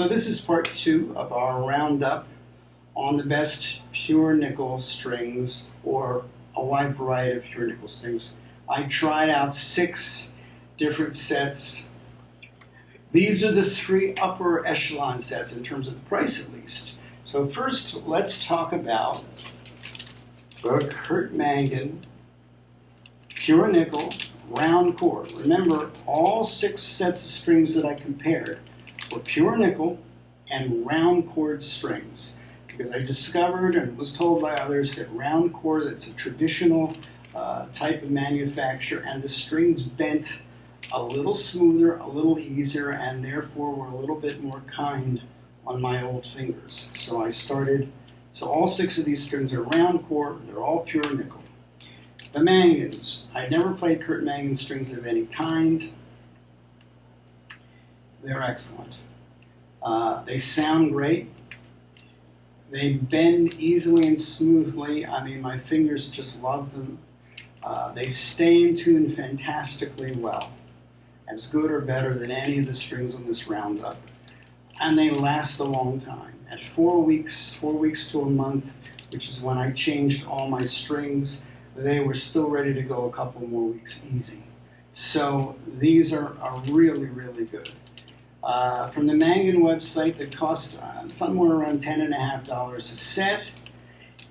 So this is part 2 of our roundup on the best pure nickel strings, or a wide variety of pure nickel strings. I tried out 6 different sets. These are the 3 upper echelon sets in terms of the price, at least. So first, let's talk about the Kurt Mangan pure nickel round chord. Remember, all 6 sets of strings that I compared were pure nickel and round chord strings, because I discovered and was told by others that round chord, it's a traditional type of manufacture, and the strings bent a little smoother, a little easier, and therefore were a little bit more kind on my old fingers. So all 6 of these strings are round chord, they're all pure nickel. The Mangans, I've never played Kurt Mangan strings of any kind. They're excellent. They sound great. They bend easily and smoothly. I mean, my fingers just love them. They stay in tune fantastically well, as good or better than any of the strings on this roundup. And they last a long time. At 4 weeks to a month, which is when I changed all my strings, they were still ready to go a couple more weeks easy. So these are really, really good. From the Mangan website, that cost somewhere around $10.50 a set.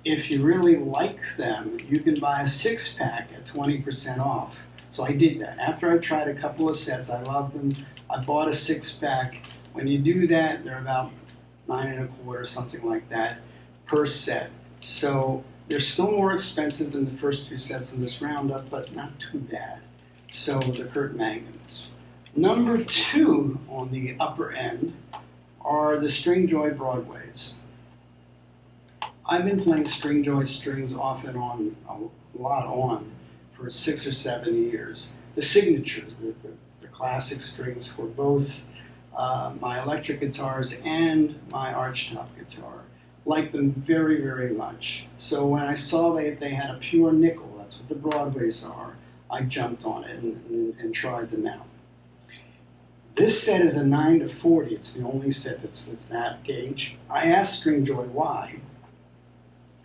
If you really like them, you can buy a 6-pack at 20% off. So I did that. After I tried a couple of sets, I loved them. I bought a 6-pack. When you do that, they're about $9.25, something like that, per set. So they're still more expensive than the first 2 sets in this roundup, but not too bad. So the Kurt Mangans. Number 2 on the upper end are the Stringjoy Broadways. I've been playing Stringjoy strings off and on, a lot on, for 6 or 7 years. The signatures, the classic strings for both my electric guitars and my archtop guitar. Like them very, very much. So when I saw they had a pure nickel, that's what the Broadways are, I jumped on it and tried them out. This set is a 9-40. It's the only set that's that gauge. I asked Stringjoy why,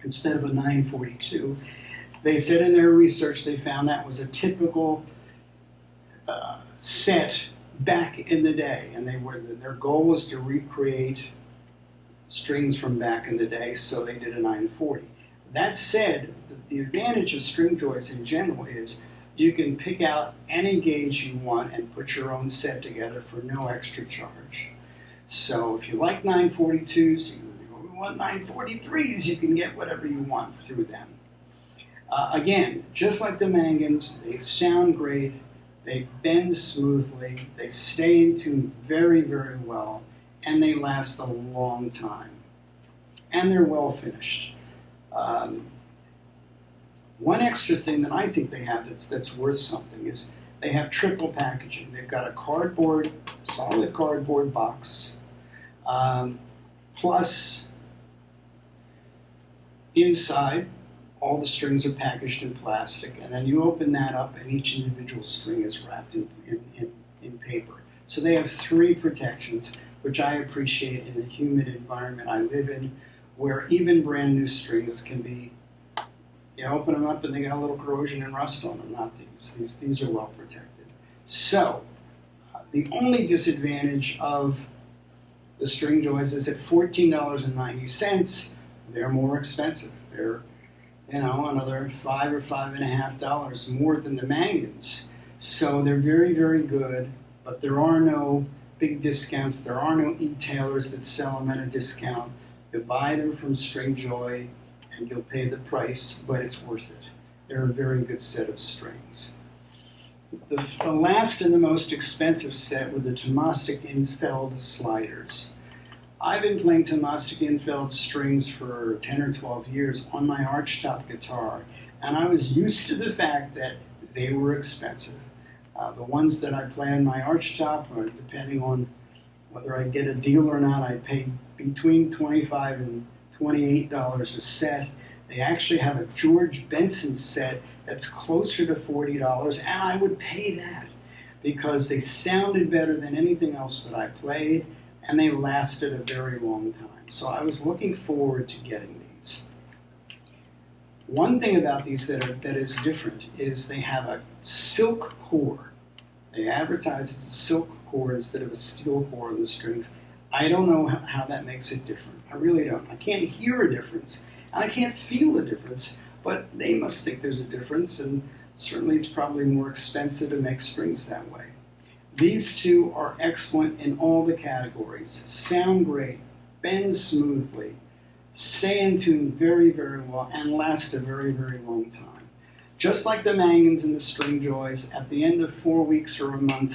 instead of a 942. They said in their research they found that was a typical set back in the day, and their goal was to recreate strings from back in the day, so they did a 940. That said, the advantage of Stringjoys in general is you can pick out any gauge you want and put your own set together for no extra charge. So if you like 942s, you want 943s, you can get whatever you want through them. Again, just like the Mangans, they sound great, they bend smoothly, they stay in tune very, very well, and they last a long time. And they're well finished. One extra thing that I think they have that's worth something is they have triple packaging. They've got a solid cardboard box, plus inside all the strings are packaged in plastic, and then you open that up and each individual string is wrapped in paper. So they have 3 protections, which I appreciate in the humid environment I live in, where even brand new strings can be, you open them up and they got a little corrosion and rust on them. Not these. These are well protected. So the only disadvantage of the Stringjoys is at $14.90, they're more expensive. They're, another $5 or $5.50 more than the Mangans. So they're very, very good, but there are no big discounts. There are no e-tailers that sell them at a discount. You buy them from Stringjoy and you'll pay the price, but it's worth it. They're a very good set of strings. The last and the most expensive set were the Tomastic Infeld sliders. I've been playing Tomastic Infeld strings for 10 or 12 years on my archtop guitar, and I was used to the fact that they were expensive. The ones that I play on my archtop, depending on whether I get a deal or not, I pay between $25 and $28 a set. They actually have a George Benson set that's closer to $40, and I would pay that because they sounded better than anything else that I played, and they lasted a very long time. So I was looking forward to getting these. One thing about these that is different is they have a silk core. They advertise it's a silk core instead of a steel core on the strings. I don't know how that makes it different. I really don't. I can't hear a difference, and I can't feel a difference, but they must think there's a difference, and certainly it's probably more expensive to make strings that way. These two are excellent in all the categories. Sound great, bend smoothly, stay in tune very, very well, and last a very, very long time. Just like the Mangans and the String Joys, at the end of 4 weeks or a month,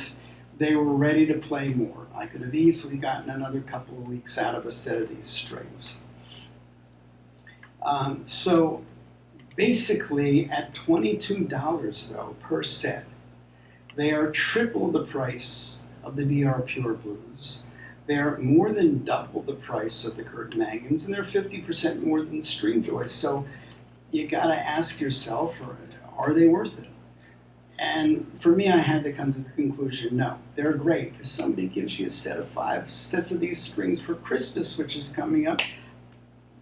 they were ready to play more. I could have easily gotten another couple of weeks out of a set of these strings. So basically, at $22 though per set, they are triple the price of the DR Pure Blues. They're more than double the price of the Kurt Mangans, and they're 50% more than the String Joys. So you gotta ask yourself, are they worth it? And for me, I had to come to the conclusion, no, they're great. If somebody gives you a set of 5 sets of these strings for Christmas, which is coming up,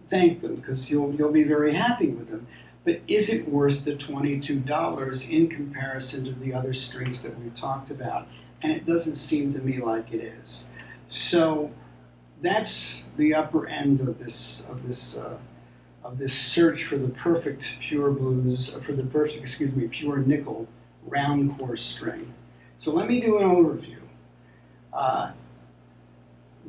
thank them, because you'll be very happy with them. But is it worth the $22 in comparison to the other strings that we've talked about? And it doesn't seem to me like it is. So that's the upper end of this search for the perfect pure blues, for the perfect, pure nickel round core string. So let me do an overview.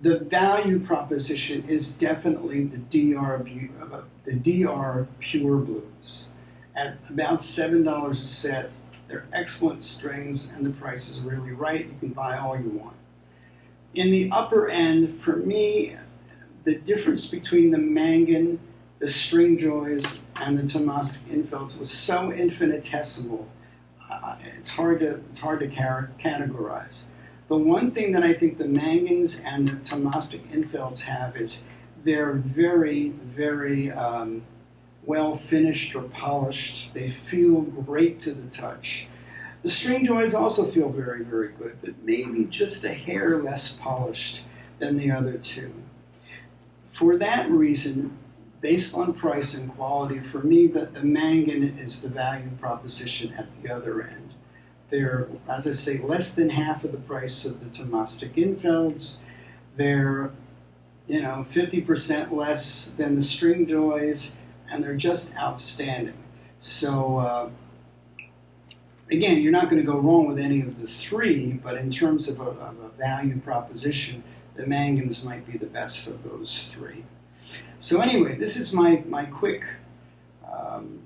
The value proposition is definitely the DR Pure Blues. At about $7 a set, they're excellent strings, and the price is really right. You can buy all you want. In the upper end, for me, the difference between the Mangan, the String Joys, and the Tomastic Infelds was so infinitesimal. It's hard to categorize. The one thing that I think the Mangans and the Tomastic Infelds have is they're very, very well finished or polished. They feel great to the touch. The String Joys also feel very, very good, but maybe just a hair less polished than the other two. For that reason, based on price and quality, for me, the Mangan is the value proposition at the other end. They're, as I say, less than half of the price of the Tomastic Infelds. They're, 50% less than the String Joys, and they're just outstanding. So, again, you're not going to go wrong with any of the three, but in terms of a value proposition, the Mangans might be the best of those three. So anyway, this is my quick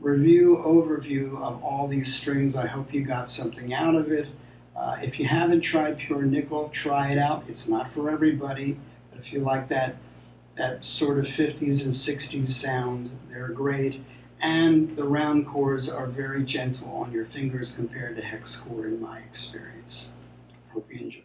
overview of all these strings. I hope you got something out of it. If you haven't tried pure nickel, try it out. It's not for everybody, but if you like that sort of 50s and 60s sound, they're great. And the round chords are very gentle on your fingers compared to hex chord in my experience. Hope you enjoy.